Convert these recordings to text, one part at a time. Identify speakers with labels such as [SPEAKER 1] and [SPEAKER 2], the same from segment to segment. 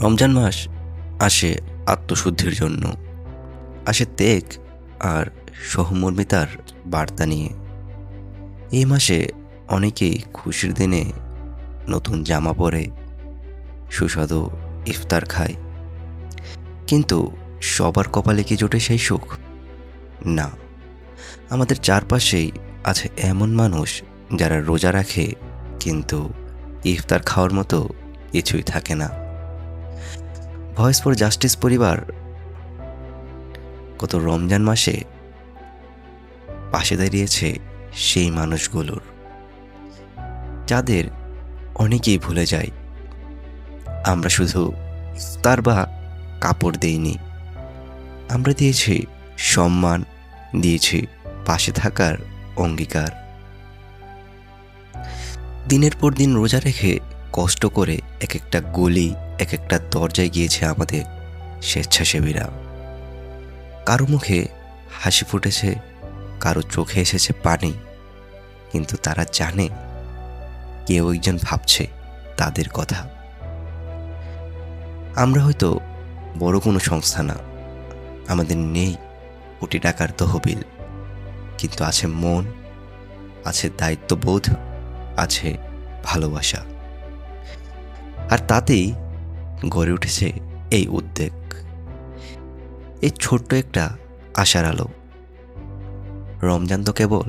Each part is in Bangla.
[SPEAKER 1] রমজান মাস আসে আত্মশুদ্ধির জন্য, আসে ত্যাগ আর সহমর্মিতার বার্তা নিয়ে। এই মাসে অনেকেই খুশির দিনে নতুন জামা পরে সুস্বাদু ইফতার খায়, কিন্তু সবার কপালে কি জোটে সেই সুখ? না। আমাদের চারপাশেই আছে এমন মানুষ যারা রোজা রাখে, কিন্তু ইফতার খাওয়ার মতো কিছুই থাকে না। ভয়েস ফর জাস্টিস পরিবার গত রমজান মাসে পাশে দাঁড়িয়েছে সেই মানুষগুলোর, যাদের অনেকেই ভুলে যায় আমরা শুধু ইফতার বা কাপড় দেইনি, আমরা দিয়েছি সম্মান, দিয়েছি পাশে থাকার অঙ্গীকার। দিনের পর দিন রোজা রেখে কষ্ট করে এক একটা গলি, এক একটা দরজায় গিয়েছে আমাদের স্বেচ্ছাসেবীরা। কারো মুখে হাসি ফুটেছে, কারো চোখে এসেছে পানি, কিন্তু তারা জানে কেউ একজন ভাবছে তাদের কথা। আমরা হয়তো বড় কোনো সংস্থা না, আমাদের নেই কোটি টাকার তহবিল, কিন্তু আছে মন, আছে দায়িত্ববোধ, আছে ভালোবাসা। আর তাতেই গড়ে উঠেছে এই উদ্যোগ, এই ছোট্ট একটা আশার আলো। রমজান তো কেবল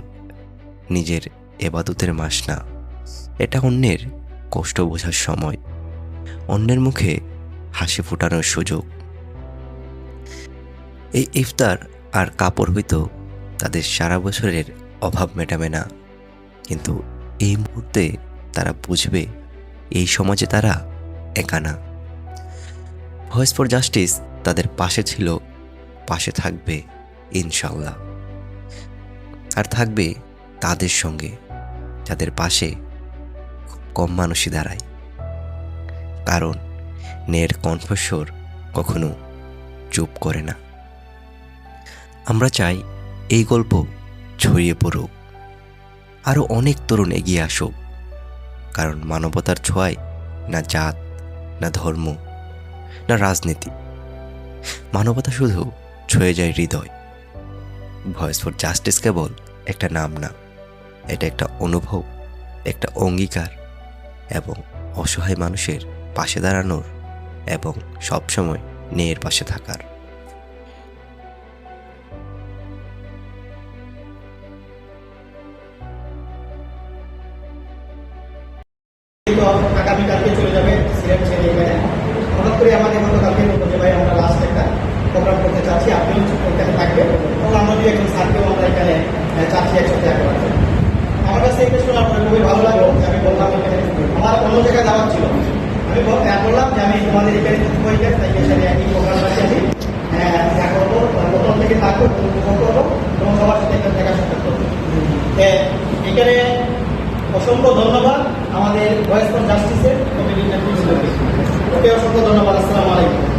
[SPEAKER 1] নিজের এবাদতের মাস না, এটা অন্যের কষ্ট বোঝার সময়, অন্যের মুখে হাসি ফোটানোর সুযোগ। এই ইফতার আর কাপড় হয়তো তাদের সারা বছরের অভাব মেটাবে না, কিন্তু এই মুহূর্তে তারা বুঝবে এই সমাজে তারা একা না। ভয়েস ফর জাস্টিস তাদের পাশে ছিল, পাশে থাকবে ইনশাল্লাহ। আর থাকবে তাদের সঙ্গে যাদের পাশে খুব কম মানুষই দাঁড়ায়, কারণ ন্যায়ের কণ্ঠস্বর কখনো চুপ করে না। আমরা চাই এই গল্প ছড়িয়ে পড়ুক, আরও অনেক তরুণ এগিয়ে আসুক, কারণ মানবতার ছোঁয়ায় না জাত, না ধর্ম, না রাজনীতি, মানবতা শুধু ছুঁয়ে যায় হৃদয়। ভয়েস ফর জাস্টিস কেবল একটা নাম না, এটা একটা অনুভব, একটা অঙ্গীকার, এবং অসহায় মানুষের পাশে দাঁড়ানোর এবং সবসময় ন্যায়ের পাশে থাকার।
[SPEAKER 2] আগামীকালকে চলে যাবে সিলেট ছেড়ে এখানে। হঠাৎ করে আমাদের গতকালকে বলবো যে ভাই আমরা লাস্ট একটা প্রোগ্রাম করতে চাচ্ছি, আপনিও এখানে থাকবেন এবং আমরা যদি একজন স্যারকেও আমরা এখানে চাচ্ছি একসাথে দেখা করার জন্য। আমার কাছে এটা শুনে আপনার খুবই ভালো লাগলো যে আমি বললাম এখানে আমার অন্য জায়গায় যাওয়ার ছিল, আমি বললাম যে আমি তোমাদের এখানে হয়ে যাই, তাই এখানে একই প্রোগ্রামটাকে আমি দেখা করবো, প্রথম থেকে থাকবো, উপভোগ করবো এবং সবার সাথে এখানে দেখা সাক্ষাৎ করবো। এখানে অসংখ্য ধন্যবাদ আমাদের ভয়েস ফর জাস্টিসের কমিটির নেতৃত্বকে। ওকে অসংখ্য ধন্যবাদ। আসসালামু আলাইকুম।